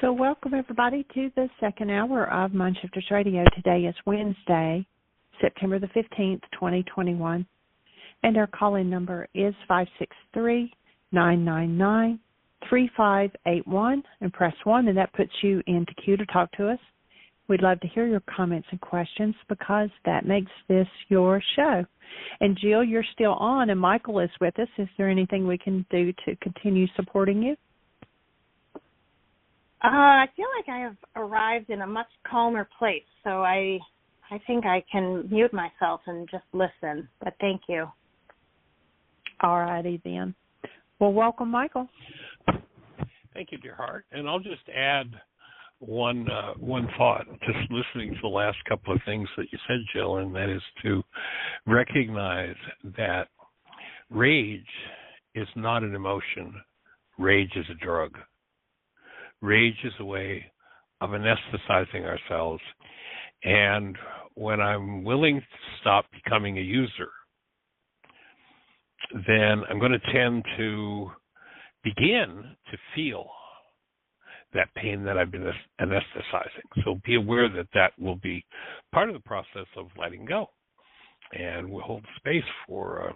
So welcome everybody to the second hour of Mindshifters Radio. Today is Wednesday, September the 15th, 2021. And our call-in number is 563-999-3581. And press 1, and that puts you into queue to talk to us. We'd love to hear your comments and questions because that makes this your show. And Jill, you're still on, and Michael is with us. Is there anything we can do to continue supporting you? I feel like I have arrived in a much calmer place, so I think I can mute myself and just listen, but thank you. All righty then. Well, welcome, Michael. Thank you, dear heart. And I'll just add one thought, just listening to the last couple of things that you said, Jill, and that is to recognize that rage is not an emotion. Rage is a drug. Rage is a way of anesthetizing ourselves. And when I'm willing to stop becoming a user, then I'm going to tend to begin to feel that pain that I've been anesthetizing. So be aware that that will be part of the process of letting go. And we'll hold space for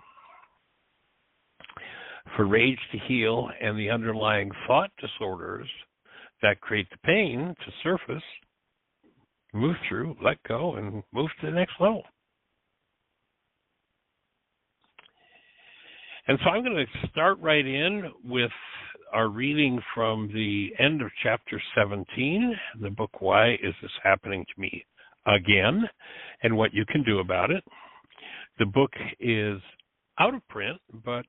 rage to heal and the underlying thought disorders that create the pain to surface, move through, let go, and move to the next level. And so I'm going to start right in with our reading from the end of chapter 17, the book, Why Is This Happening to Me Again? And What You Can Do About It. The book is out of print, but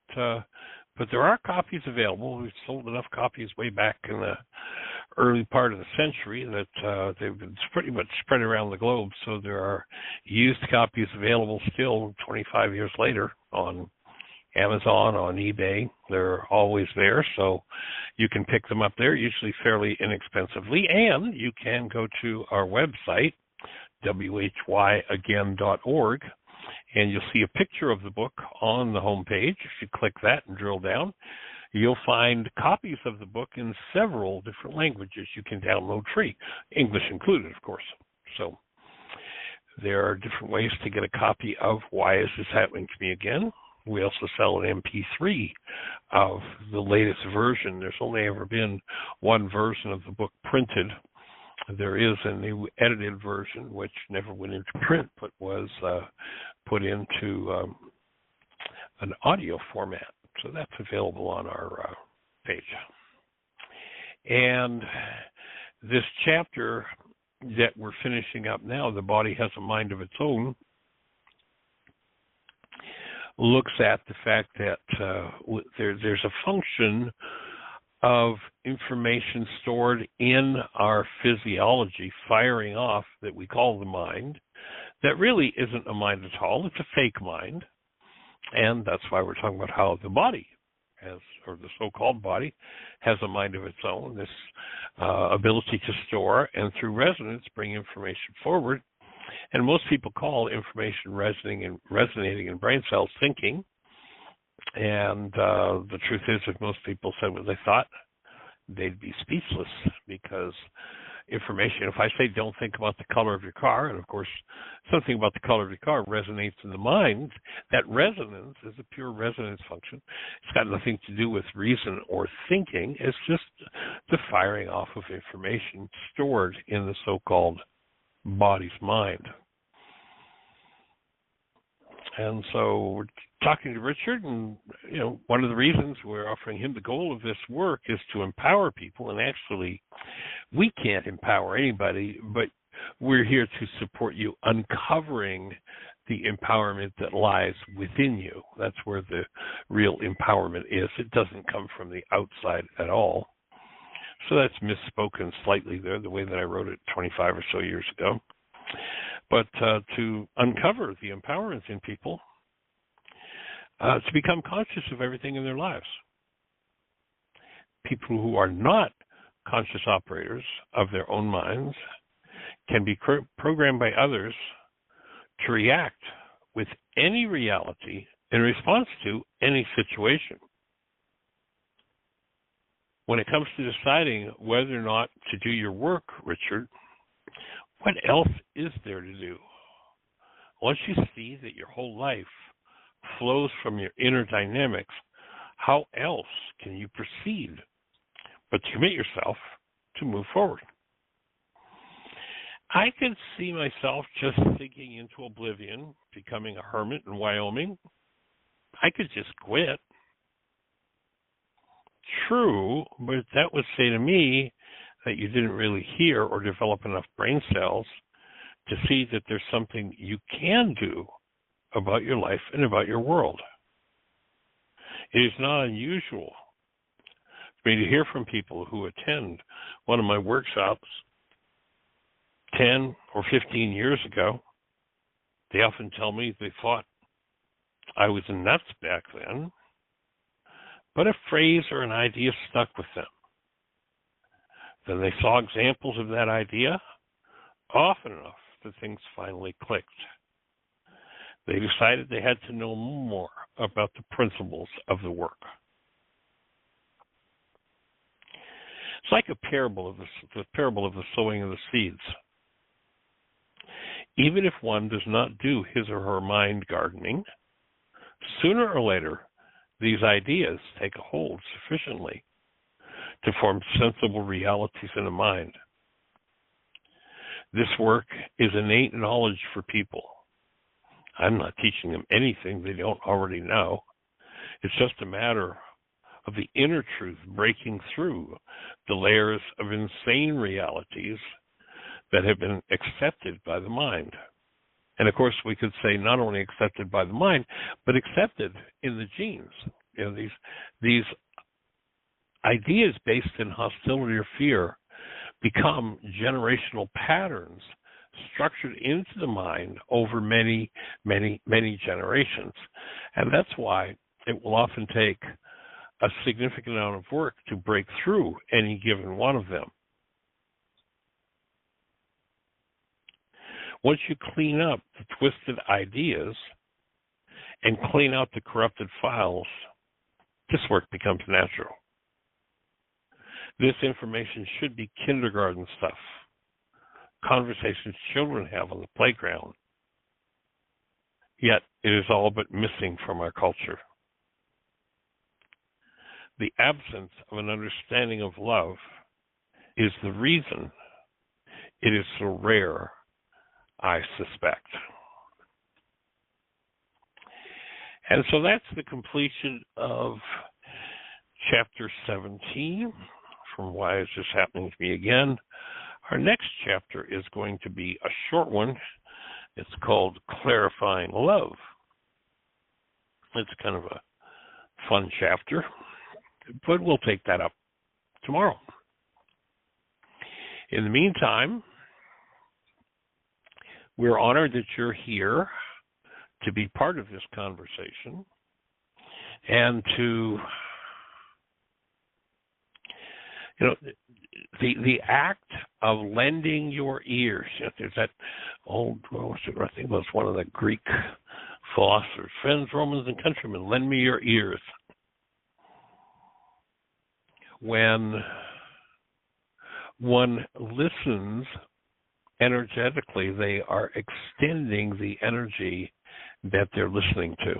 there are copies available. We've sold enough copies way back in the early part of the century that they've been pretty much spread around the globe. So there are used copies available still 25 years later on Amazon, on eBay. They're always there, so you can pick them up there, usually fairly inexpensively. And you can go to our website, whyagain.org, and you'll see a picture of the book on the homepage. If you click that and drill down, you'll find copies of the book in several different languages you can download free, English included, of course. So there are different ways to get a copy of Why Is This Happening to Me Again? We also sell an MP3 of the latest version. There's only ever been one version of the book printed. There is a new edited version, which never went into print, but was put into an audio format. So that's available on our page. And this chapter that we're finishing up now, The Body Has a Mind of Its Own, looks at the fact that there's a function of information stored in our physiology firing off that we call the mind that really isn't a mind at all. It's a fake mind. And that's why we're talking about how the body has, or the so-called body, has a mind of its own, this ability to store and through resonance bring information forward. And most people call information resonating in brain cells thinking. And the truth is, if most people said what they thought, they'd be speechless, because information, if I say don't think about the color of your car, and of course something about the color of your car resonates in the mind, that resonance is a pure resonance function. It's got nothing to do with reason or thinking. It's just the firing off of information stored in the so-called body's mind. And so we're talking to Richard, and one of the reasons we're offering him the goal of this work is to empower people. And actually, we can't empower anybody, but we're here to support you uncovering the empowerment that lies within you. That's where the real empowerment is. It doesn't come from the outside at all. So that's misspoken slightly there, the way that I wrote it 25 or so years ago. But to uncover the empowerment in people, to become conscious of everything in their lives. People who are not conscious operators of their own minds can be programmed by others to react with any reality in response to any situation. When it comes to deciding whether or not to do your work, Richard, what else is there to do? Once you see that your whole life flows from your inner dynamics, how else can you proceed but to commit yourself to move forward? I could see myself just sinking into oblivion, becoming a hermit in Wyoming. I could just quit. True, but that would say to me that you didn't really hear or develop enough brain cells to see that there's something you can do about your life and about your world. It is not unusual for me to hear from people who attend one of my workshops 10 or 15 years ago. They often tell me they thought I was nuts back then, but a phrase or an idea stuck with them. Then they saw examples of that idea often enough that things finally clicked. They decided they had to know more about the principles of the work. It's like a parable of the parable of the sowing of the seeds. Even if one does not do his or her mind gardening, sooner or later, these ideas take a hold sufficiently to form sensible realities in the mind. This work is innate knowledge for people. I'm not teaching them anything they don't already know. It's just a matter of the inner truth breaking through the layers of insane realities that have been accepted by the mind. And of course, we could say not only accepted by the mind, but accepted in the genes. You know, these ideas based in hostility or fear become generational patterns structured into the mind over many, many, many generations. And that's why it will often take a significant amount of work to break through any given one of them. Once you clean up the twisted ideas and clean out the corrupted files, this work becomes natural. This information should be kindergarten stuff, conversations children have on the playground. Yet it is all but missing from our culture. The absence of an understanding of love is the reason it is so rare, I suspect. And so that's the completion of chapter 17 from Why Is This Happening to Me Again. Our next chapter is going to be a short one. It's called Clarifying Love. It's kind of a fun chapter, but we'll take that up tomorrow. In the meantime, we're honored that you're here to be part of this conversation and to, the act of lending your ears. There's that old, I think it was one of the Greek philosophers, friends, Romans, and countrymen, lend me your ears. When one listens energetically, they are extending the energy that they're listening to.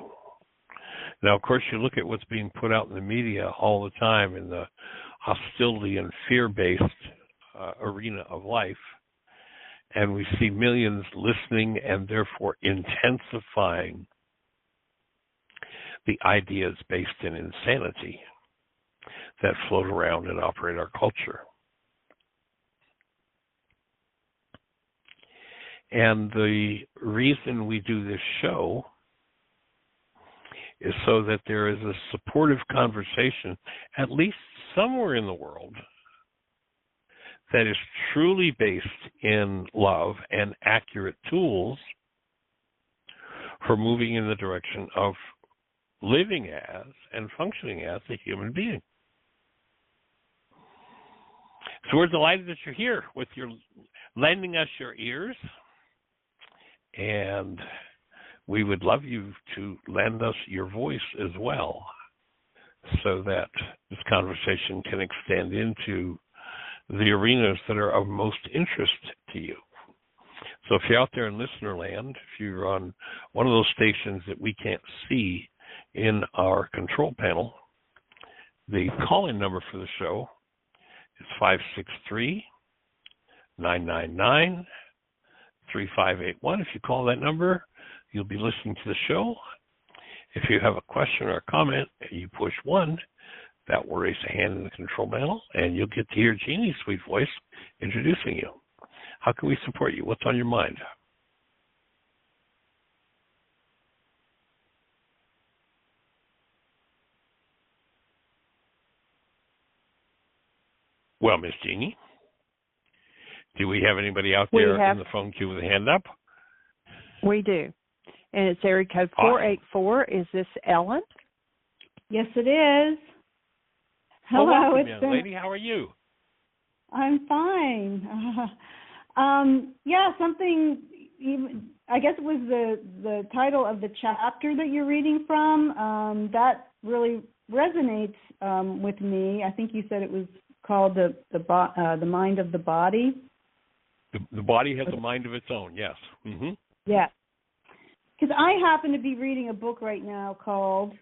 Now, of course, you look at what's being put out in the media all the time in the hostility and fear-based arena of life, and we see millions listening and therefore intensifying the ideas based in insanity that float around and operate our culture. And the reason we do this show is so that there is a supportive conversation, at least somewhere in the world, that is truly based in love and accurate tools for moving in the direction of living as and functioning as a human being. So we're delighted that you're here with your lending us your ears, and we would love you to lend us your voice as well. so that this conversation can extend into the arenas that are of most interest to you. So if you're out there in listener land, if you're on one of those stations that we can't see in our control panel, the call-in number for the show is 563-999-3581. If you call that number, you'll be listening to the show. If you have a question or a comment, you push 1, that will raise a hand in the control panel, and you'll get to hear Jeannie's sweet voice introducing you. How can we support you? What's on your mind? Well, Miss Jeannie, do we have anybody out there in the phone queue with a hand up? We do. And it's area code 484. Is this Ellen? Yes, it is. Hello, well, welcome, young lady. How are you? I'm fine. Something. I guess it was the title of the chapter that you're reading from. That really resonates with me. I think you said it was called the mind of the body. The body has a mind of its own. Yes. Mm-hmm. Yeah. Because I happen to be reading a book right now called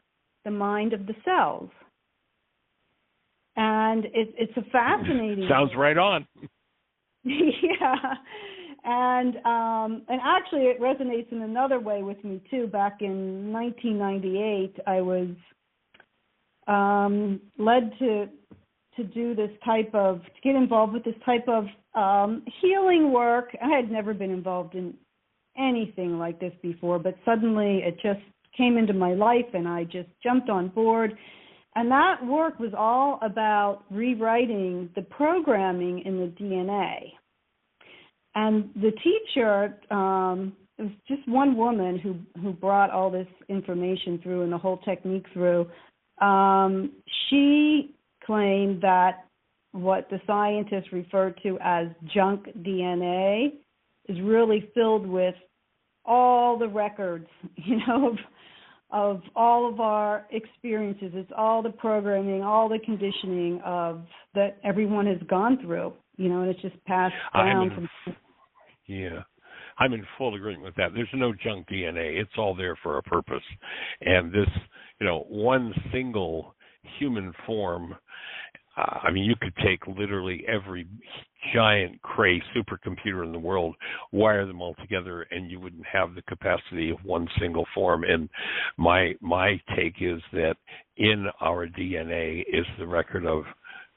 The Mind of the Cells. And it's a fascinating Sounds book. Right on. Yeah. And actually it resonates in another way with me too. Back in 1998, I was led to do this to get involved with this type of healing work. I had never been involved in anything like this before, but suddenly it just came into my life and I just jumped on board. And that work was all about rewriting the programming in the DNA. And the teacher, it was just one woman who brought all this information through and the whole technique through. She claimed that what the scientists refer to as junk DNA is really filled with all the records, of all of our experiences. It's all the programming, all the conditioning that everyone has gone through, and it's just passed down. I'm in full agreement with that. There's no junk DNA. It's all there for a purpose. And this, one single human form, you could take literally every giant Cray supercomputer in the world, wire them all together, and you wouldn't have the capacity of one single form. And my take is that in our DNA is the record of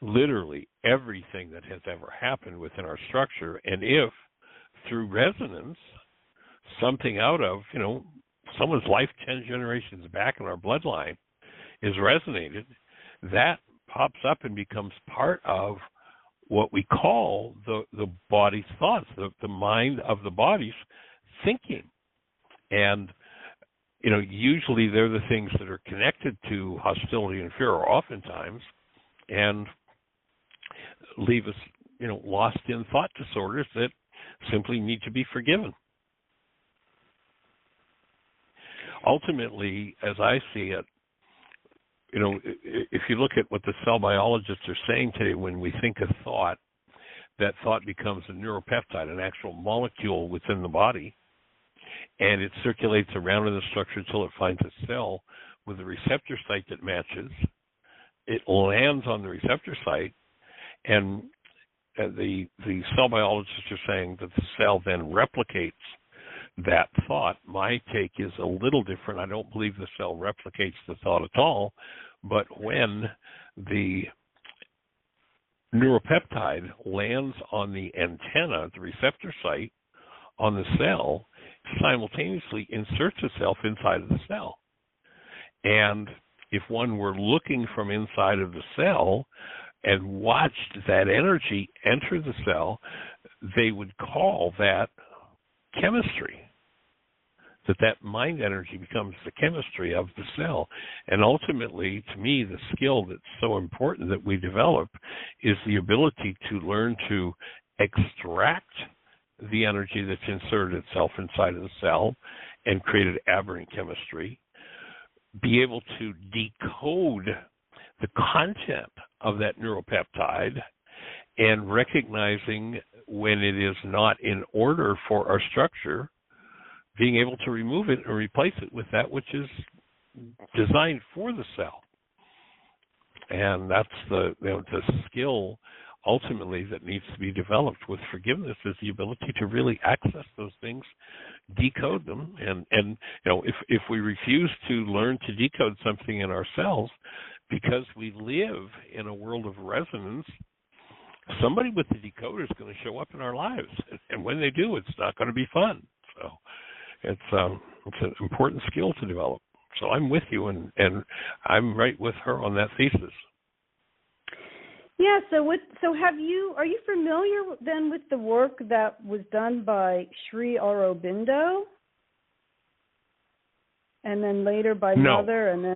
literally everything that has ever happened within our structure. And if through resonance, something out of, someone's life 10 generations back in our bloodline is resonated, that pops up and becomes part of what we call the body's thoughts, the mind of the body's thinking. And, usually they're the things that are connected to hostility and fear, or oftentimes, and leave us, lost in thought disorders that simply need to be forgiven. Ultimately, as I see it, if you look at what the cell biologists are saying today, when we think of thought, that thought becomes a neuropeptide, an actual molecule within the body, and it circulates around in the structure until it finds a cell with a receptor site that matches. It lands on the receptor site, and the cell biologists are saying that the cell then replicates that thought. My take is a little different. I don't believe the cell replicates the thought at all, but when the neuropeptide lands on the antenna, the receptor site on the cell, simultaneously inserts itself inside of the cell. And if one were looking from inside of the cell and watched that energy enter the cell, they would call that chemistry. That mind energy becomes the chemistry of the cell. And ultimately, to me, the skill that's so important that we develop is the ability to learn to extract the energy that's inserted itself inside of the cell and created aberrant chemistry, be able to decode the content of that neuropeptide and recognizing when it is not in order for our structure, being able to remove it and replace it with that which is designed for the cell. And that's the skill ultimately that needs to be developed with forgiveness, is the ability to really access those things, decode them, and if we refuse to learn to decode something in ourselves because we live in a world of resonance, somebody with the decoder is going to show up in our lives, and when they do, it's not going to be fun. So it's an important skill to develop. So I'm with you, and I'm right with her on that thesis. Yeah. So are you familiar then with the work that was done by Sri Aurobindo, and then later by Mother, and then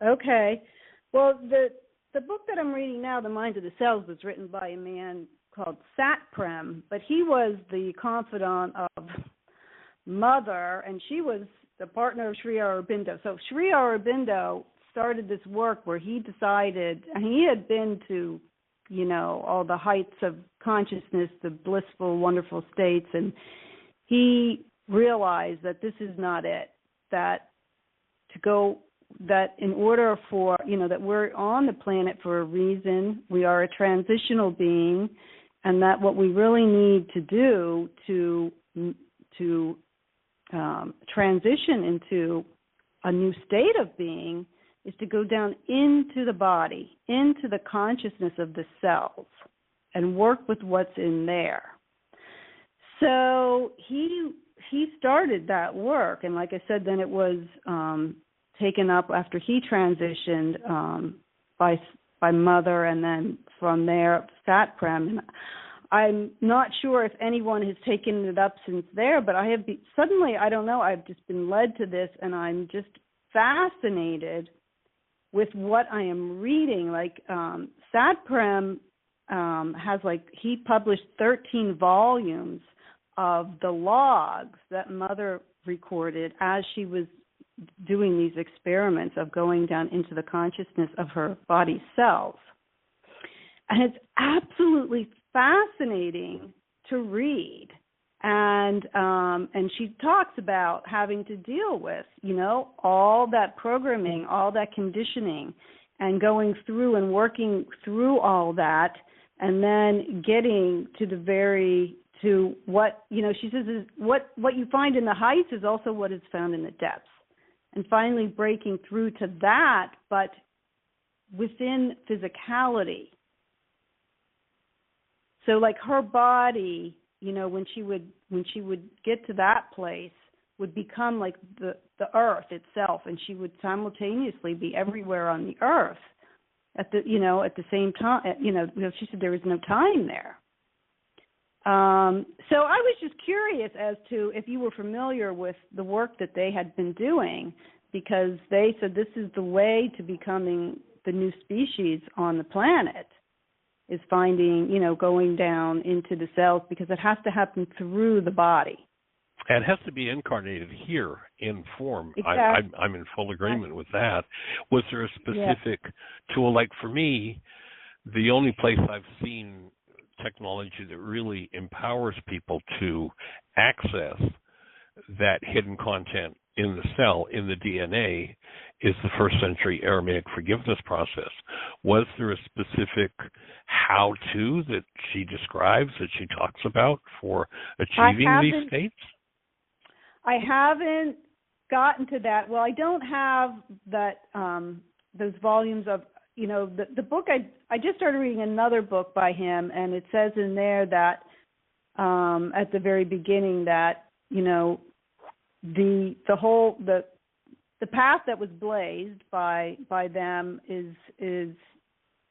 okay. Well, the book that I'm reading now, The Mind of the Cells, was written by a man called Satprem, but he was the confidant of Mother, and she was the partner of Sri Aurobindo. So Sri Aurobindo started this work where he decided, and he had been to, all the heights of consciousness, the blissful, wonderful states, and he realized that this is not it, that in order for, that we're on the planet for a reason, we are a transitional being, and that what we really need to do to transition into a new state of being is to go down into the body, into the consciousness of the cells, and work with what's in there. So he started that work, and like I said, then it was taken up after he transitioned by Mother, and then from there Satprem. And I'm not sure if anyone has taken it up since there, but I don't know, I've just been led to this, and I'm just fascinated with what I am reading. Like Satprem has, he published 13 volumes of the logs that Mother recorded as she was doing these experiments of going down into the consciousness of her body cells. And it's absolutely fascinating to read. And she talks about having to deal with, all that programming, all that conditioning, and going through and working through all that, and then getting to what, she says is what you find in the heights is also what is found in the depths. And finally breaking through to that, but within physicality. So like her body, when she would get to that place, would become like the earth itself, and she would simultaneously be everywhere on the earth at the same time. She said there was no time there. So I was just curious as to if you were familiar with the work that they had been doing, because they said this is the way to becoming the new species on the planet, is finding, going down into the cells, because it has to happen through the body. And it has to be incarnated here in form. Exactly. I'm in full agreement with that. Was there a specific tool? Like for me, the only place I've seen technology that really empowers people to access that hidden content in the cell, in the DNA, is the first century Aramaic forgiveness process. Was there a specific how-to that she describes, that she talks about for achieving these states? I haven't gotten to that. Well, I don't have that those volumes of, the book. I just started reading another book by him, and it says in there that at the very beginning that, the path that was blazed by them is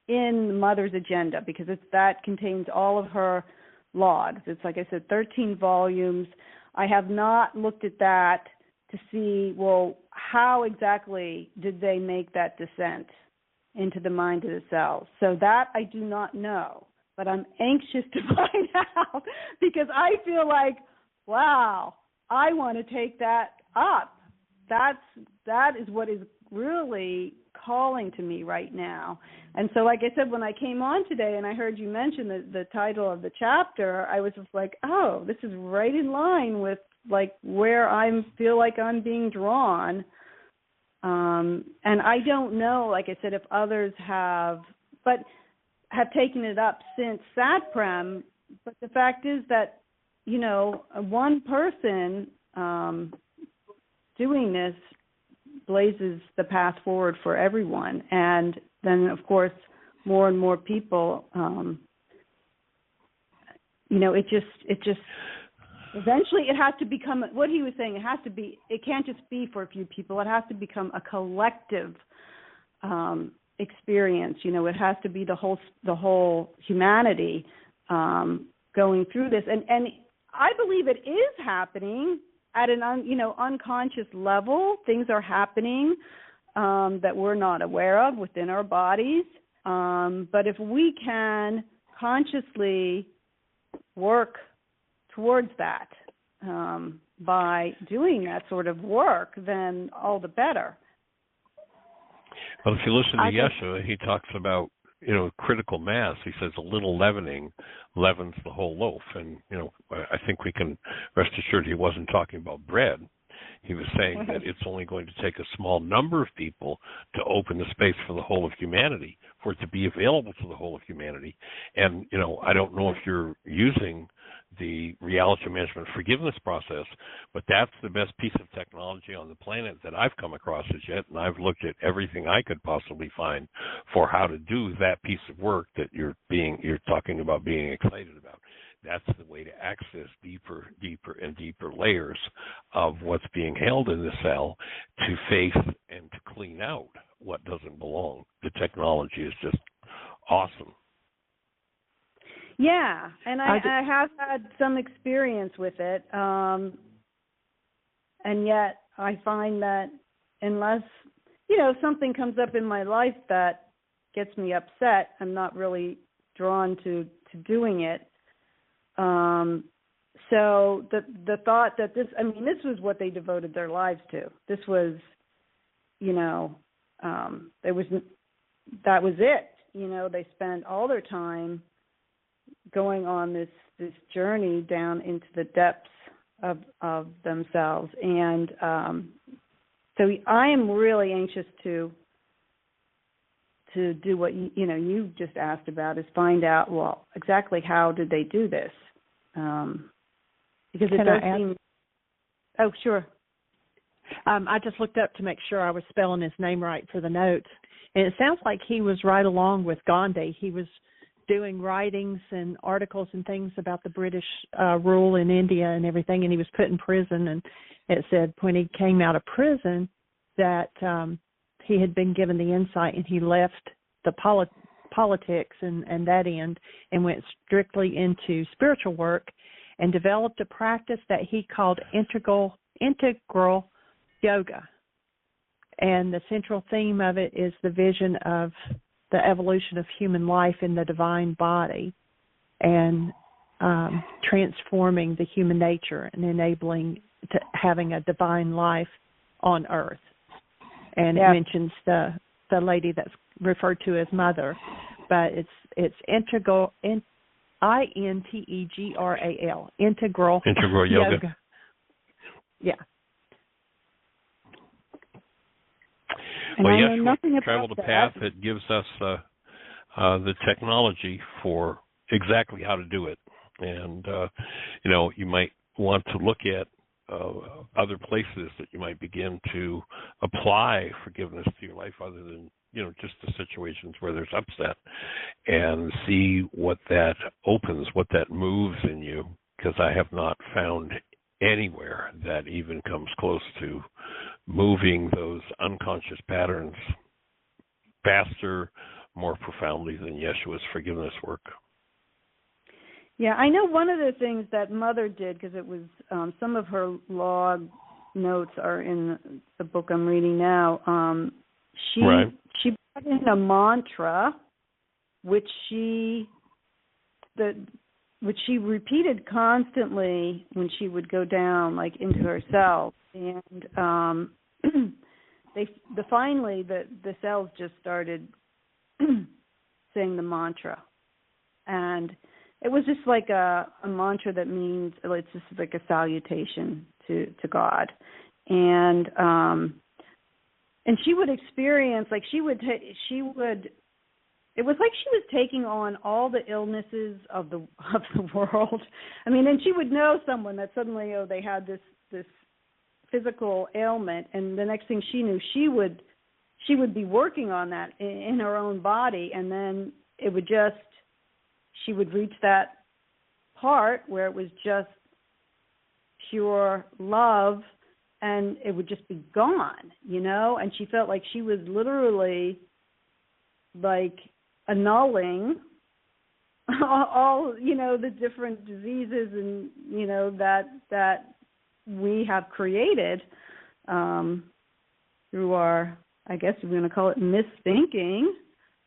in Mother's agenda, because that contains all of her logs. It's, like I said, 13 volumes. I have not looked at that to see, well, how exactly did they make that descent into the mind of the cells? So that I do not know, but I'm anxious to find out, because I feel like, wow, I want to take that up. That is what is really calling to me right now. And so, like I said, when I came on today and I heard you mention the title of the chapter, I was just like, oh, this is right in line with like where I feel like I'm being drawn. And I don't know, like I said, if others have taken it up since SATPREM. But the fact is that, you know, one person doing this blazes the path forward for everyone. And then, of course, more and more people, you know, it just eventually it has to become what he was saying. It can't just be for a few people. It has to become a collective experience. You know, it has to be the whole humanity going through this. And I believe it is happening at an unconscious level. Things are happening that we're not aware of within our bodies. But if we can consciously work towards that by doing that sort of work, then all the better. Well, if you listen to Yeshua, he talks about, you know, critical mass. He says a little leavening leavens the whole loaf. And, you know, I think we can rest assured he wasn't talking about bread. He was saying that it's only going to take a small number of people to open the space for the whole of humanity, for it to be available to the whole of humanity. And, you know, I don't know if you're using the reality management forgiveness process, but that's the best piece of technology on the planet that I've come across as yet, and I've looked at everything I could possibly find for how to do that piece of work that you're talking about being excited about. That's the way to access deeper and deeper layers of what's being held in the cell, to face and to clean out what doesn't belong. The technology is just awesome. Yeah, and I have had some experience with it, and yet I find that unless, you know, something comes up in my life that gets me upset, I'm not really drawn to doing it. So the thought that this was what they devoted their lives to. This was, you know, that was it. You know, they spent all their time going on this journey down into the depths of themselves. And so I am really anxious to do what you just asked about, is find out, well, exactly how did they do this? Because it does seem... Oh, sure. I just looked up to make sure I was spelling his name right for the notes. And it sounds like he was right along with Gandhi. He was doing writings and articles and things about the British rule in India and everything, and he was put in prison. And it said when he came out of prison that he had been given the insight, and he left the politics and that end and went strictly into spiritual work and developed a practice that he called integral yoga. And the central theme of it is the vision of the evolution of human life in the divine body, and transforming the human nature and enabling to having a divine life on earth. And it mentions the lady that's referred to as Mother, but it's integral, INTEGRAL, integral yoga. Yeah. Well, yes, we've traveled a path that gives us the technology for exactly how to do it. And, you know, you might want to look at other places that you might begin to apply forgiveness to your life, other than, you know, just the situations where there's upset, and see what that opens, what that moves in you, because I have not found anywhere that even comes close to moving those unconscious patterns faster, more profoundly than Yeshua's forgiveness work. Yeah, I know one of the things that Mother did, because it was some of her log notes are in the book I'm reading now. She brought in a mantra, which she repeated constantly when she would go down, like, into herself. And finally the cells just started saying the mantra, and it was just like a mantra that means, it's just like a salutation to God, and she would experience, like she would it was like she was taking on all the illnesses of the world. I mean, and she would know someone that suddenly, they had this physical ailment, and the next thing she knew, she would be working on that in her own body, and then she would reach that part where it was just pure love, and it would just be gone, and she felt like she was literally like annulling all the different diseases and that we have created through our, I guess we're going to call it, misthinking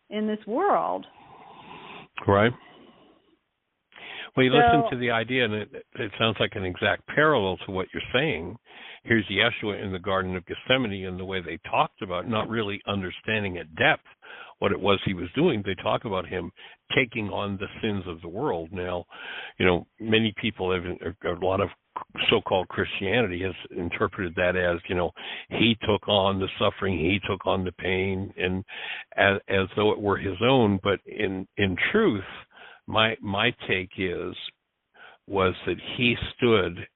in this world. Right. Well, you listen to the idea, and it sounds like an exact parallel to what you're saying. Here's Yeshua in the Garden of Gethsemane, and the way they talked about not really understanding at depth what it was he was doing. They talk about him taking on the sins of the world. Now, many people a lot of so-called Christianity has interpreted that as, he took on the suffering, he took on the pain, and as though it were his own. But in truth, my take was that he stood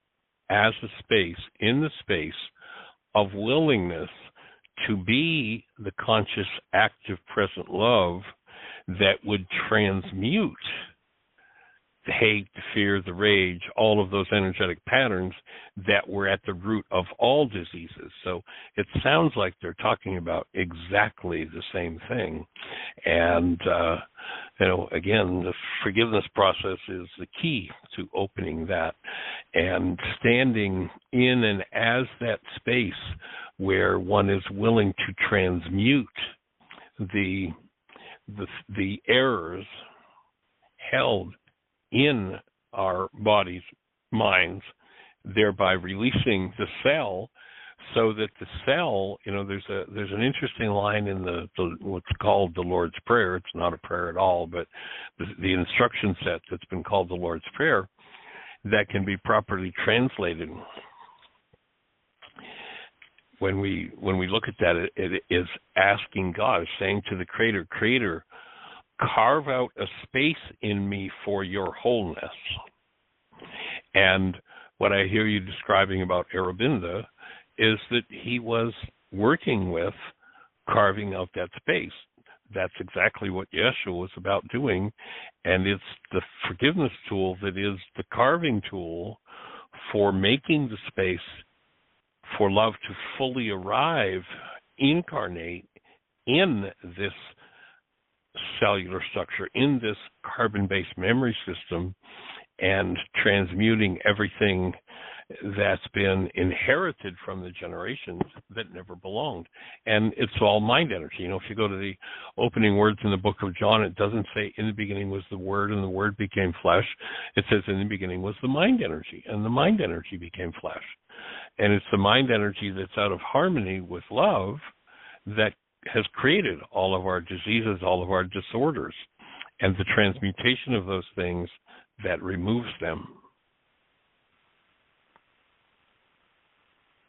as in the space of willingness to be the conscious, active, present love that would transmute the hate, the fear, the rage, all of those energetic patterns that were at the root of all diseases. So it sounds like they're talking about exactly the same thing. And, again, the forgiveness process is the key to opening that and standing in and as that space where one is willing to transmute the errors held in our bodies, minds, thereby releasing the cell, so that the cell, there's an interesting line in the what's called the Lord's Prayer. It's not a prayer at all, but the instruction set that's been called the Lord's Prayer that can be properly translated. When we look at that, it is asking God, saying to the Creator, carve out a space in me for your wholeness. And what I hear you describing about Aurobindo is that he was working with carving out that space. That's exactly what Yeshua was about doing, and it's the forgiveness tool that is the carving tool for making the space for love to fully arrive, incarnate in this cellular structure, in this carbon-based memory system, and transmuting everything that's been inherited from the generations that never belonged. And it's all mind energy. If you go to the opening words in the book of John, it doesn't say in the beginning was the Word and the Word became flesh. It says in the beginning was the mind energy, and the mind energy became flesh. And it's the mind energy that's out of harmony with love that has created all of our diseases, all of our disorders, and the transmutation of those things that removes them.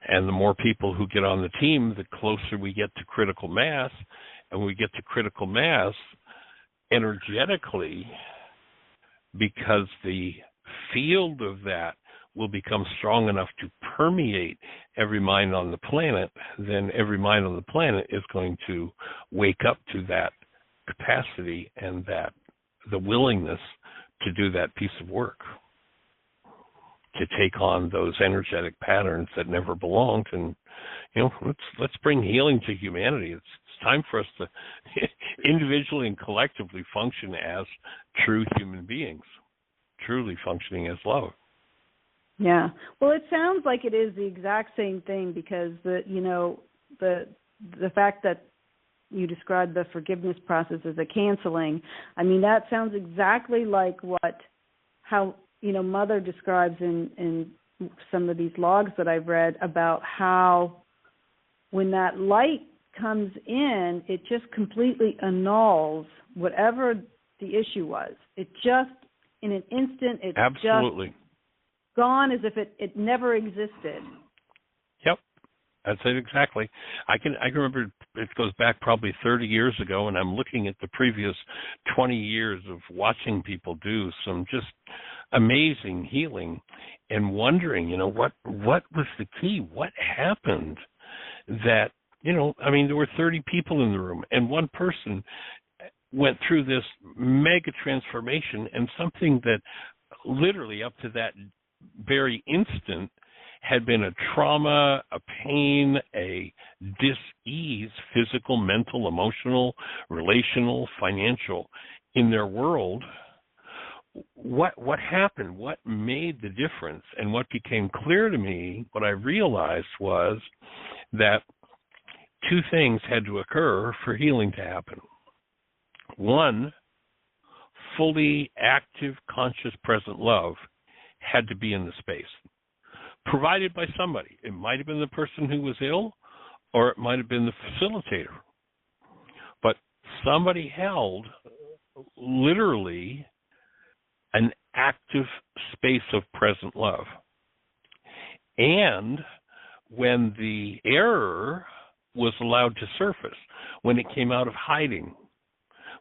And the more people who get on the team, the closer we get to critical mass. And when we get to critical mass energetically, because the field of that will become strong enough to permeate every mind on the planet, then every mind on the planet is going to wake up to that capacity and that the willingness to do that piece of work, to take on those energetic patterns that never belonged. And let's bring healing to humanity. It's time for us to individually and collectively function as true human beings, truly functioning as love. Yeah. Well, it sounds like it is the exact same thing, because the fact that you described the forgiveness process as a canceling, I mean, that sounds exactly like how Mother describes in some of these logs that I've read about how when that light comes in, it just completely annuls whatever the issue was. It just, in an instant, it's Absolutely. just gone as if it never existed. Yep. That's it exactly. I can remember it goes back probably 30 years ago, and I'm looking at the previous 20 years of watching people do some just amazing healing and wondering, what was the key? What happened that, there were 30 people in the room, and one person went through this mega transformation, and something that literally up to that very instant had been a trauma, a pain, a dis-ease, physical, mental, emotional, relational, financial, in their world. What happened? What made the difference? And what became clear to me, what I realized was that two things had to occur for healing to happen. One, fully active, conscious, present love had to be in the space, provided by somebody. It might have been the person who was ill, or it might have been the facilitator. But somebody held literally an active space of present love. And when the error was allowed to surface, when it came out of hiding,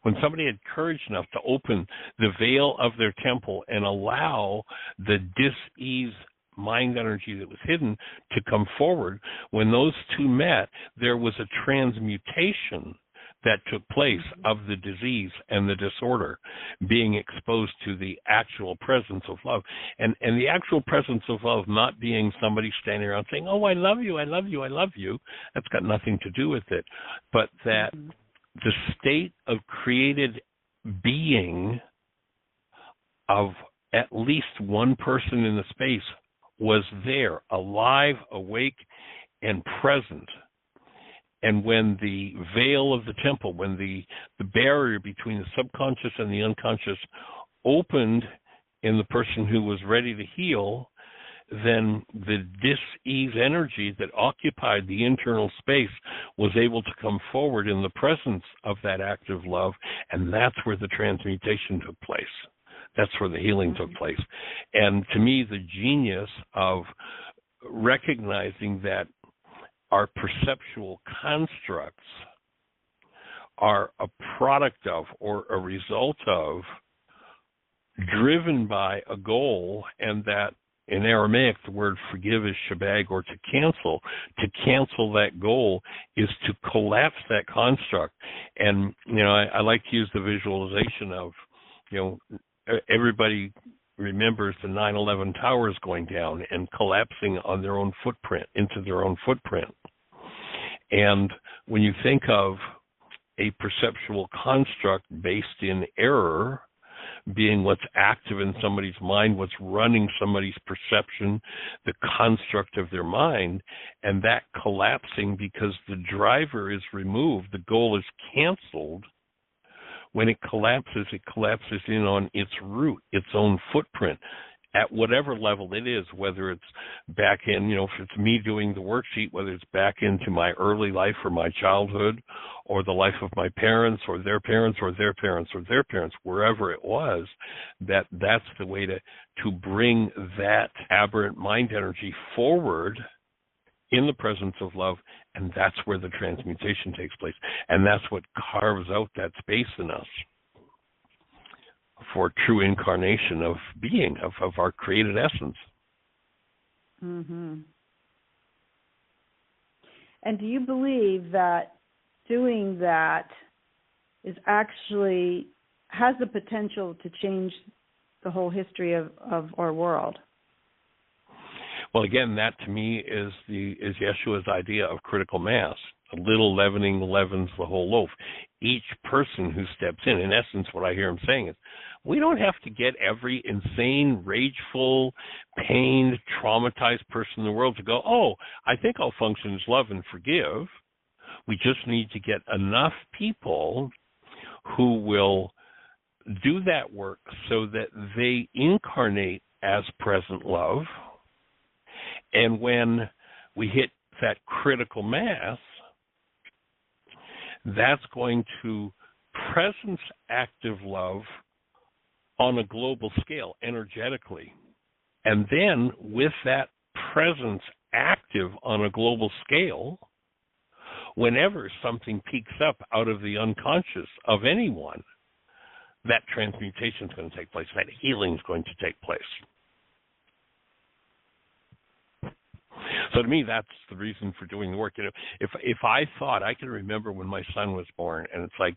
when somebody had courage enough to open the veil of their temple and allow the dis-ease mind energy that was hidden to come forward, when those two met, there was a transmutation that took place of the disease and the disorder being exposed to the actual presence of love. And the actual presence of love not being somebody standing around saying, oh, I love you, I love you, I love you. That's got nothing to do with it. But that the state of created being of at least one person in the space was there, alive, awake, and present. And when the veil of the temple, when the barrier between the subconscious and the unconscious opened in the person who was ready to heal, then the dis-ease energy that occupied the internal space was able to come forward in the presence of that active love, and that's where the transmutation took place. That's where the healing took place. And to me, the genius of recognizing that our perceptual constructs are a product of or a result of, driven by a goal, and that in Aramaic the word forgive is shabag, or to cancel. To cancel that goal is to collapse that construct. And, I like to use the visualization of, everybody remembers the 9/11 towers going down and collapsing on their own footprint, into their own footprint. And when you think of a perceptual construct based in error being what's active in somebody's mind, what's running somebody's perception, the construct of their mind, and that collapsing because the driver is removed, the goal is canceled. When it collapses in on its root, its own footprint, at whatever level it is, whether it's back in, if it's me doing the worksheet, whether it's back into my early life or my childhood, or the life of my parents or their parents or their parents or their parents, wherever it was, that's the way to bring that aberrant mind energy forward in the presence of love, and that's where the transmutation takes place. And that's what carves out that space in us for true incarnation of being, of our created essence. Mm-hmm. And do you believe that doing that is actually has the potential to change the whole history of our world? Well, again, that to me is Yeshua's idea of critical mass. A little leavening leavens the whole loaf. Each person who steps in essence, what I hear him saying is, we don't have to get every insane, rageful, pained, traumatized person in the world to go, oh, I think I'll function as love and forgive. We just need to get enough people who will do that work so that they incarnate as present love. And when we hit that critical mass, that's going to presence active love on a global scale energetically. And then with that presence active on a global scale, whenever something peaks up out of the unconscious of anyone, that transmutation is going to take place, that healing is going to take place. So to me, that's the reason for doing the work. You know, if I thought, I can remember when my son was born, and it's like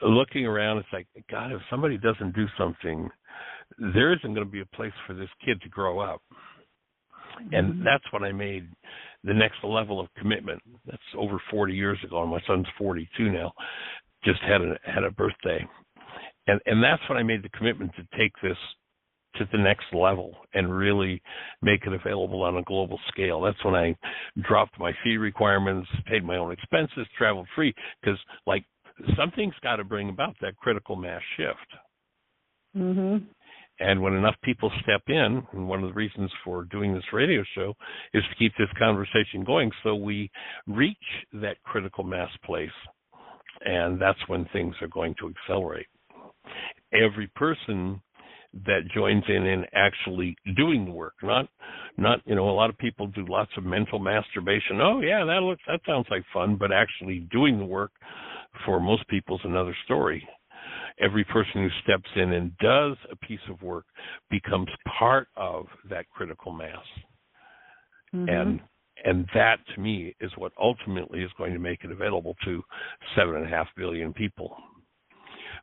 looking around, it's like, God, if somebody doesn't do something, there isn't going to be a place for this kid to grow up. And that's when I made the next level of commitment. That's over 40 years ago, and my son's 42 now. Just had a birthday, and that's when I made the commitment to take this to the next level and really make it available on a global scale. That's when I dropped my fee requirements, paid my own expenses, traveled free, because like something's got to bring about that critical mass shift. Mm-hmm. And when enough people step in, and one of the reasons for doing this radio show is to keep this conversation going so we reach that critical mass place, and that's when things are going to accelerate. Every person that joins in actually doing the work, not a lot of people do lots of mental masturbation. Oh yeah, that sounds like fun, but actually doing the work for most people is another story. Every person who steps in and does a piece of work becomes part of that critical mass. Mm-hmm. And that, to me, is what ultimately is going to make it available to 7.5 billion people.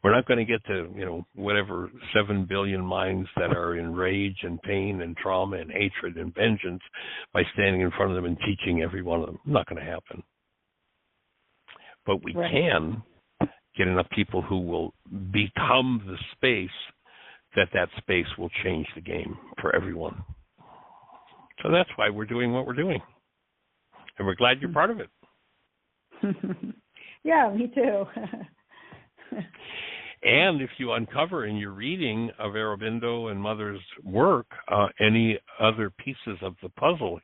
We're not going to get to, whatever 7 billion minds that are in rage and pain and trauma and hatred and vengeance by standing in front of them and teaching every one of them. Not going to happen. But we can get enough people who will become the space that space will change the game for everyone. So that's why we're doing what we're doing. And we're glad you're part of it. Yeah, me too. And if you uncover in your reading of Aurobindo and Mother's work any other pieces of the puzzle,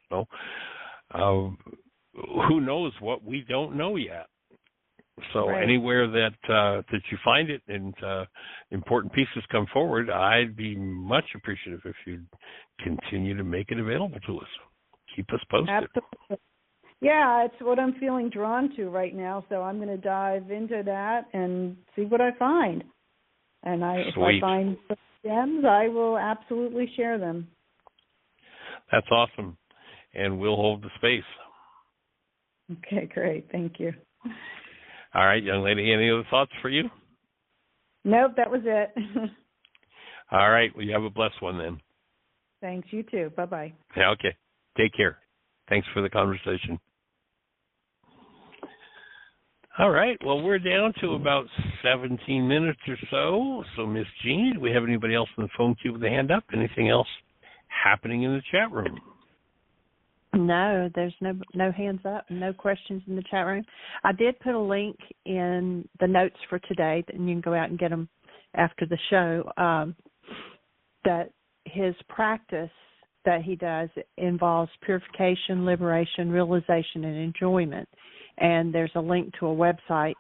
who knows what we don't know yet. So anywhere that you find it and important pieces come forward, I'd be much appreciative if you'd continue to make it available to us. Keep us posted. Absolutely. Yeah, it's what I'm feeling drawn to right now, so I'm going to dive into that and see what I find. And if I find some gems, I will absolutely share them. That's awesome. And we'll hold the space. Okay, great. Thank you. All right, young lady, any other thoughts for you? Nope, that was it. All right, well, you have a blessed one then. Thanks, you too. Bye-bye. Yeah, okay. Take care. Thanks for the conversation. All right, well, we're down to about 17 minutes or so. So, Miss Jeannie, do we have anybody else in the phone queue with a hand up? Anything else happening in the chat room? No, there's no hands up, no questions in the chat room. I did put a link in the notes for today, and you can go out and get them after the show, that his practice that he does involves purification, liberation, realization, and enjoyment. And there's a link to a website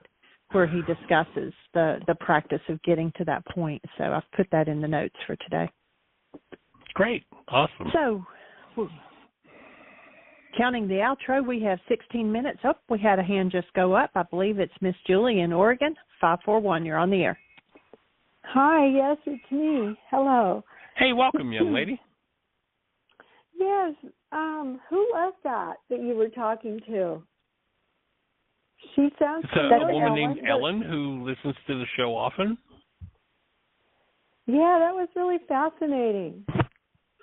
where he discusses the practice of getting to that point. So I've put that in the notes for today. Great. Awesome. So, counting the outro, we have 16 minutes. Oh, we had a hand just go up. I believe it's Miss Julie in Oregon. 541, you're on the air. Hi, yes, it's me. Hello. Hey, welcome, young lady. Yes, who was that you were talking to? She sounds familiar. It's a woman named Ellen who listens to the show often. Yeah, that was really fascinating.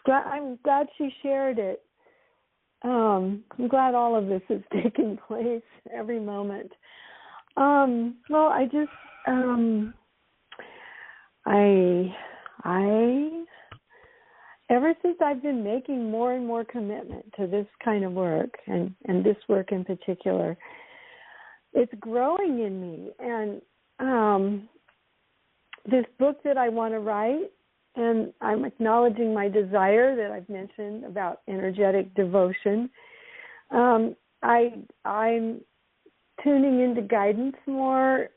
I'm glad she shared it. I'm glad all of this is taking place every moment. Well, I just, ever since I've been making more and more commitment to this kind of work and this work in particular, it's growing in me. And this book that I want to write, and I'm acknowledging my desire that I've mentioned about energetic devotion. I'm tuning into guidance more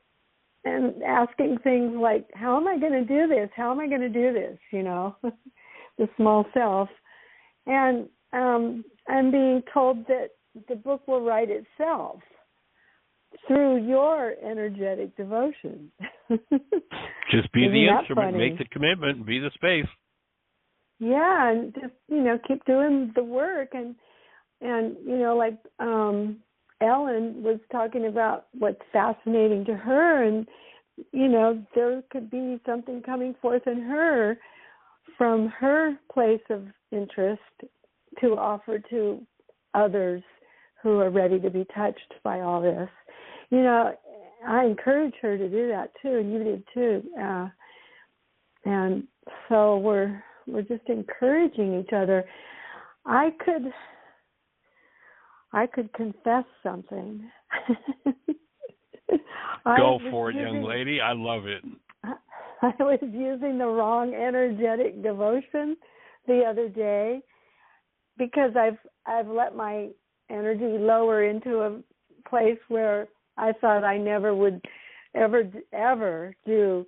and asking things like, how am I going to do this? How am I going to do this? You know, the small self. And I'm being told that the book will write itself through your energetic devotion. Just be the instrument, funny? make the commitment, be the space. Yeah, and just, you know, keep doing the work. And you know, like Ellen was talking about what's fascinating to her, and, you know, there could be something coming forth in her from her place of interest to offer to others who are ready to be touched by all this. You know, I encourage her to do that too, and you did too. And so we're just encouraging each other. I could confess something. Go for it, young lady. I love it. I was using the wrong energetic devotion the other day because I've let my energy lower into a place where I thought I never would ever do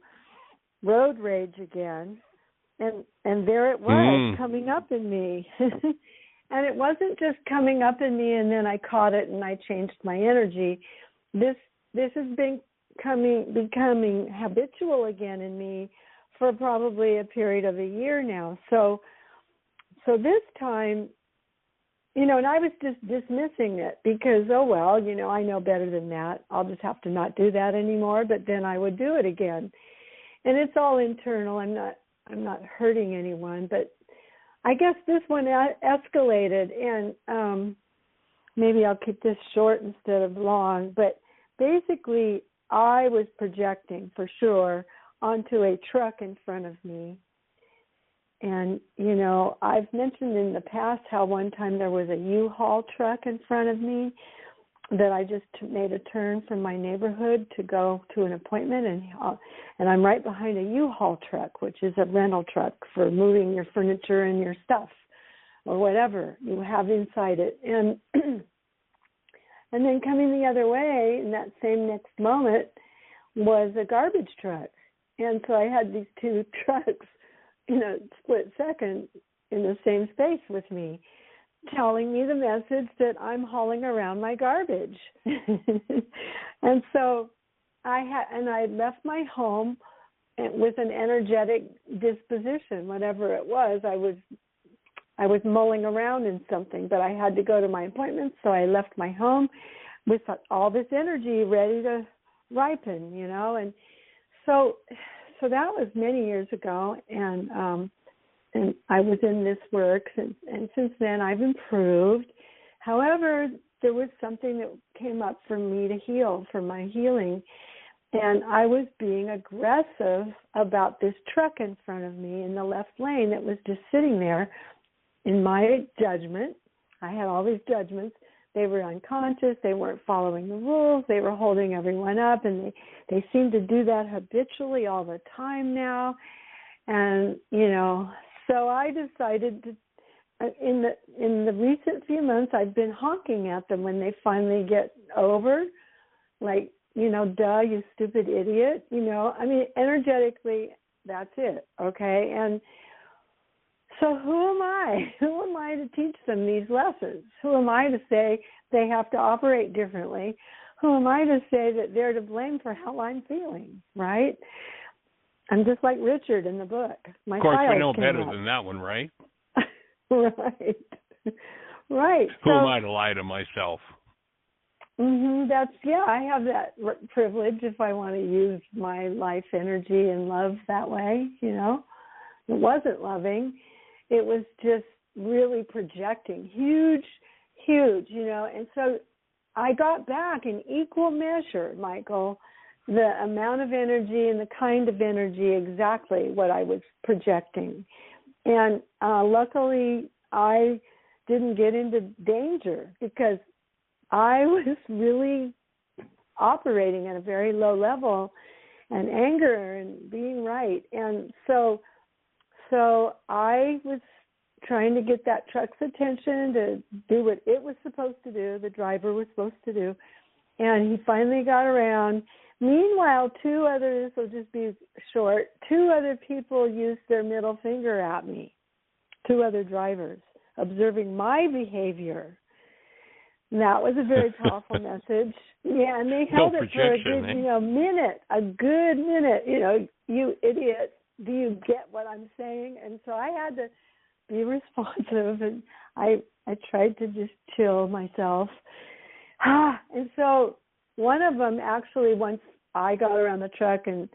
road rage again, and there it was coming up in me. And it wasn't just coming up in me and then I caught it and I changed my energy. This has been becoming habitual again in me for probably a period of a year now. So this time, you know, and I was just dismissing it because, oh, well, you know, I know better than that. I'll just have to not do that anymore, but then I would do it again. And it's all internal. I'm not hurting anyone, but I guess this one escalated, and maybe I'll keep this short instead of long, but basically I was projecting for sure onto a truck in front of me. And, you know, I've mentioned in the past how one time there was a U-Haul truck in front of me that I just made a turn from my neighborhood to go to an appointment, and I'm right behind a U-Haul truck, which is a rental truck for moving your furniture and your stuff or whatever you have inside it. And and then coming the other way in that same next moment was a garbage truck. And so I had these two trucks in a split second in the same space with me, telling me the message that I'm hauling around my garbage. And so I left my home with an energetic disposition, whatever it was. I was mulling around in something, but I had to go to my appointment, so I left my home with all this energy ready to ripen, you know. And so that was many years ago, and I was in this work, and since then I've improved. However, there was something that came up for me to heal, for my healing, and I was being aggressive about this truck in front of me in the left lane that was just sitting there. In my judgment, I had all these judgments. They were unconscious. They weren't following the rules. They were holding everyone up, and they seem to do that habitually all the time now. And, you know, so I decided to, in the recent few months, I've been honking at them when they finally get over, like, you know, duh, you stupid idiot, you know. I mean, energetically, that's it, okay? And so who am I? Who am I to teach them these lessons? Who am I to say they have to operate differently? Who am I to say that they're to blame for how I'm feeling, right? I'm just like Richard in the book. Of course, we know better than that one, right? Right. Right. Who am I to lie to myself? I have that privilege if I want to use my life energy and love that way, you know. It wasn't loving. It was just really projecting, huge, you know. And so I got back in equal measure, Michael, the amount of energy and the kind of energy, exactly what I was projecting. And luckily, I didn't get into danger because I was really operating at a very low level, and anger and being right. And so I was trying to get that truck's attention to do what it was supposed to do, the driver was supposed to do. And he finally got around. Meanwhile, two others, will just be short, two other people used their middle finger at me, two other drivers, observing my behavior. And that was a very powerful message. Yeah, and they held it for a good, minute, a good minute. You idiot, do you get what I'm saying? And so I had to be responsive, and I tried to just chill myself. And so one of them actually, once I got around the truck and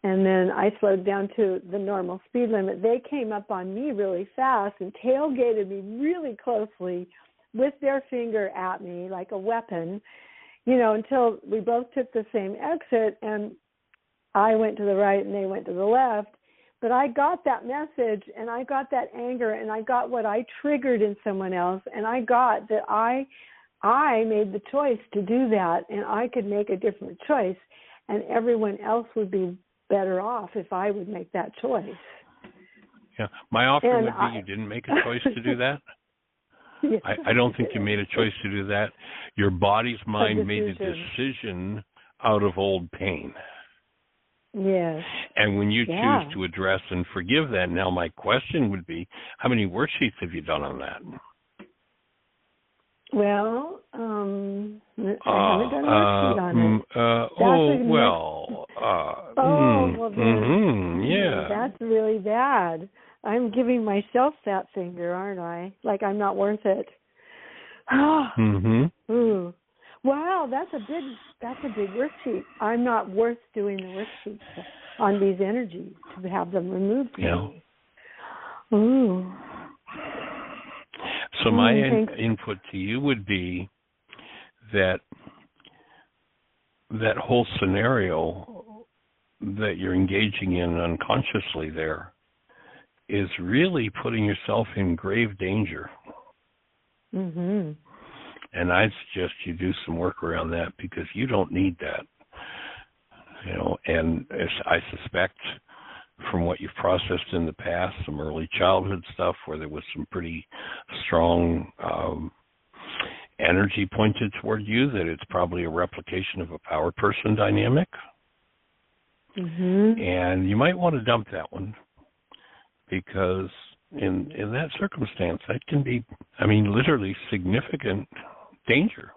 then I slowed down to the normal speed limit, they came up on me really fast and tailgated me really closely with their finger at me like a weapon, until we both took the same exit and I went to the right and they went to the left. But I got that message and I got that anger and I got what I triggered in someone else, and I got that I made the choice to do that, and I could make a different choice, and everyone else would be better off if I would make that choice. Yeah, my offering would be you didn't make a choice to do that. Yes, I don't think you made a choice to do that. Your body's mind made a decision out of old pain. Yes. And when you choose to address and forgive that, now my question would be, how many worksheets have you done on that? Well, I haven't done a worksheet on it. Yeah. That's really bad. I'm giving myself that finger, aren't I? Like I'm not worth it. Ooh. Wow, that's a big worksheet. I'm not worth doing the worksheet on these energies to have them removed from me. Ooh. So my input to you would be that whole scenario that you're engaging in unconsciously there is really putting yourself in grave danger. Mm-hmm. And I'd suggest you do some work around that, because you don't need that. And as I suspect from what you've processed in the past, some early childhood stuff where there was some pretty strong energy pointed toward you, that it's probably a replication of a power person dynamic. Mm-hmm. And you might want to dump that one, because in that circumstance, that can be, literally significant danger.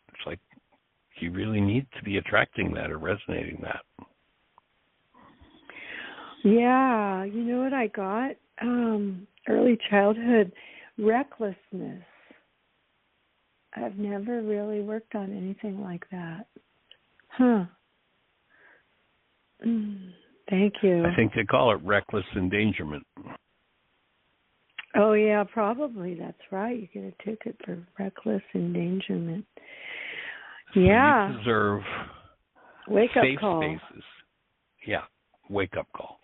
It's like you really need to be attracting that or resonating that. Yeah, you know what I got? Early childhood recklessness. I've never really worked on anything like that. Thank you. I think they call it reckless endangerment. Oh, yeah, probably. That's right. You get a ticket for reckless endangerment. Yeah. You deserve safe spaces. Yeah, wake-up call.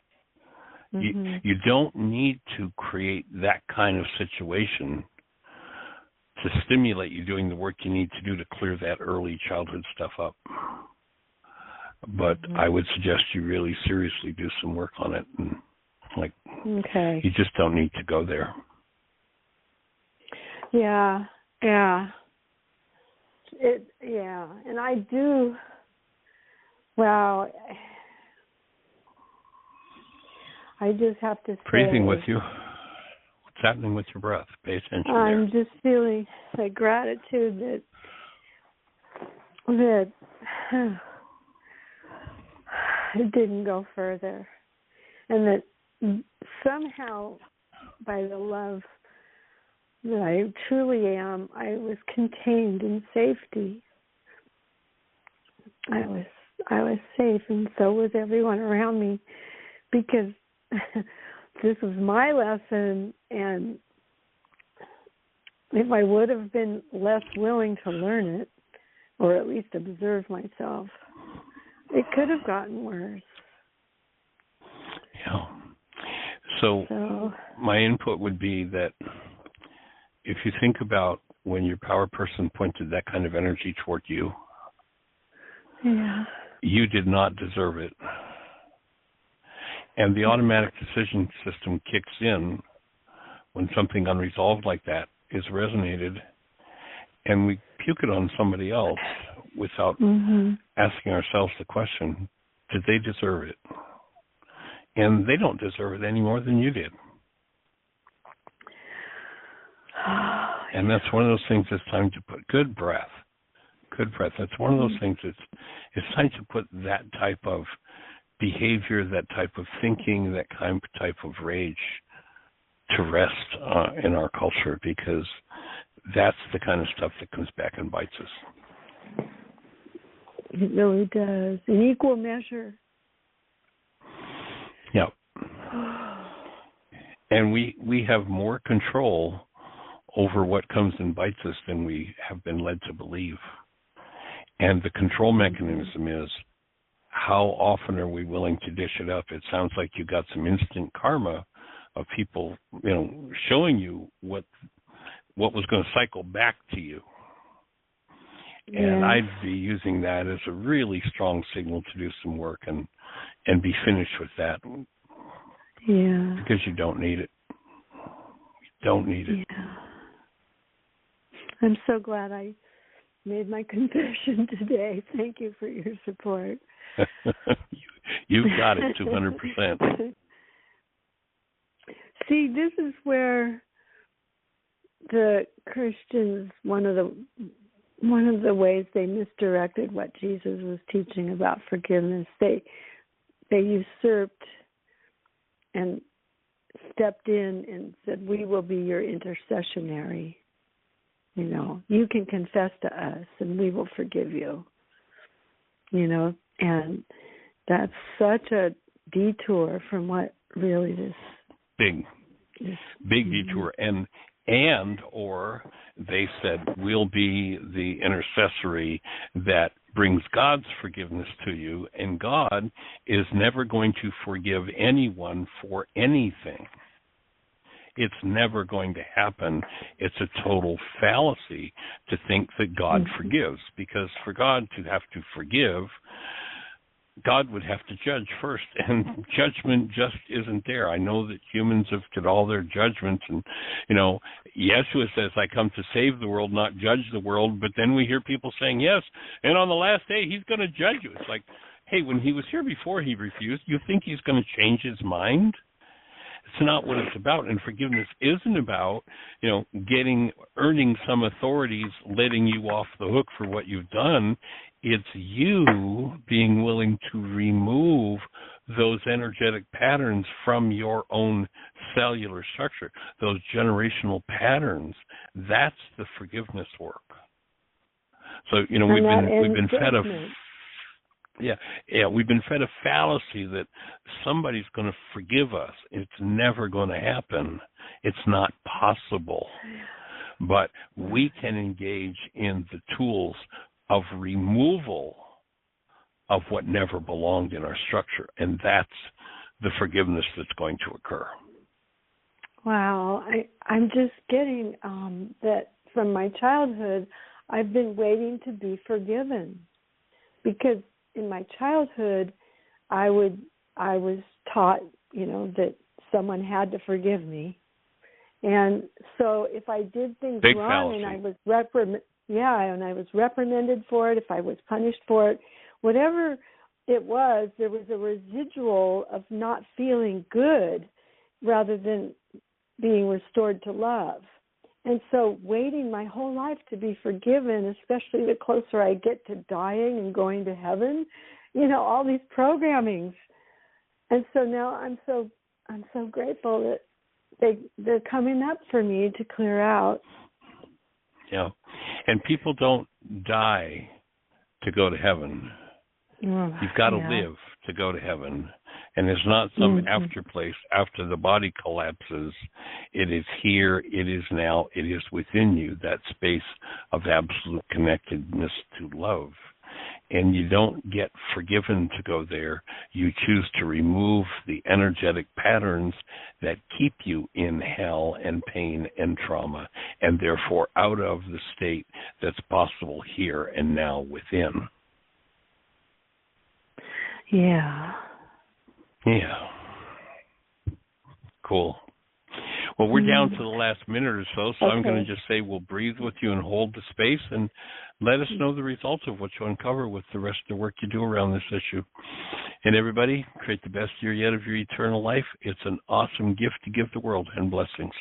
Mm-hmm. You don't need to create that kind of situation to stimulate you doing the work you need to do to clear that early childhood stuff up. But I would suggest you really seriously do some work on it. And you just don't need to go there. Yeah. And I do. Wow. I just have to say. Breathing with you. What's happening with your breath? Pay attention. I'm just feeling like gratitude that it didn't go further, and that somehow, by the love that I truly am, I was contained in safety. I was safe, and so was everyone around me, because this was my lesson, and if I would have been less willing to learn it, or at least observe myself, it could have gotten worse. Yeah. So my input would be that if you think about when your power person pointed that kind of energy toward you, you did not deserve it. And the automatic decision system kicks in when something unresolved like that is resonated, and we puke it on somebody else without asking ourselves the question, did they deserve it? And they don't deserve it any more than you did. And that's one of those things it's time to put good breath. That's one of those things it's time to put that type of behavior, that type of thinking, that type of rage to rest in our culture, because that's the kind of stuff that comes back and bites us. It really does, in equal measure. Yeah. And we have more control over what comes and bites us than we have been led to believe. And the control mechanism is, how often are we willing to dish it up? It sounds like you got some instant karma of people, showing you what was going to cycle back to you. Yeah. And I'd be using that as a really strong signal to do some work and be finished with that. Yeah. Because you don't need it. You don't need it. Yeah. I'm so glad I made my confession today. Thank you for your support. You've got it 200%. See, this is where the Christians, one of the ways they misdirected what Jesus was teaching about forgiveness. They usurped and stepped in and said, "We will be your intercessionary. You can confess to us and we will forgive you." And that's such a detour from what really this big detour. Or they said, we'll be the intercessory that brings God's forgiveness to you, and God is never going to forgive anyone for anything. It's never going to happen. It's a total fallacy to think that God forgives, because for God to have to forgive, God would have to judge first, and judgment just isn't there. I know that humans have got all their judgments, and, Yeshua says, I come to save the world, not judge the world, but then we hear people saying, yes, and on the last day, he's going to judge you. It's like, hey, when he was here before he refused, you think he's going to change his mind? It's not what it's about, and forgiveness isn't about, earning some authorities letting you off the hook for what you've done. It's you being willing to remove those energetic patterns from your own cellular structure, those generational patterns. That's the forgiveness work. So, we've been fed we've been fed a fallacy that somebody's going to forgive us. It's never going to happen. It's not possible. But we can engage in the tools of removal of what never belonged in our structure, and that's the forgiveness that's going to occur. Wow, I'm just getting that from my childhood, I've been waiting to be forgiven, because in my childhood, I was taught, that someone had to forgive me, and so if I did things Big wrong fallacy. and I was reprimanded for it, if I was punished for it, whatever it was, there was a residual of not feeling good rather than being restored to love. And so waiting my whole life to be forgiven, especially the closer I get to dying and going to heaven, all these programmings. And so now I'm so grateful that they're coming up for me to clear out. Yeah. And people don't die to go to heaven. You've got to live to go to heaven. And it's not some after place after the body collapses. It is here, it is now, it is within you, that space of absolute connectedness to love. And you don't get forgiven to go there. You choose to remove the energetic patterns that keep you in hell and pain and trauma, and therefore out of the state that's possible here and now within. Yeah. Yeah. Cool. Well, we're down to the last minute or so, so I'm going to just say we'll breathe with you and hold the space and let us know the results of what you uncover with the rest of the work you do around this issue. And everybody, create the best year yet of your eternal life. It's an awesome gift to give the world, and blessings.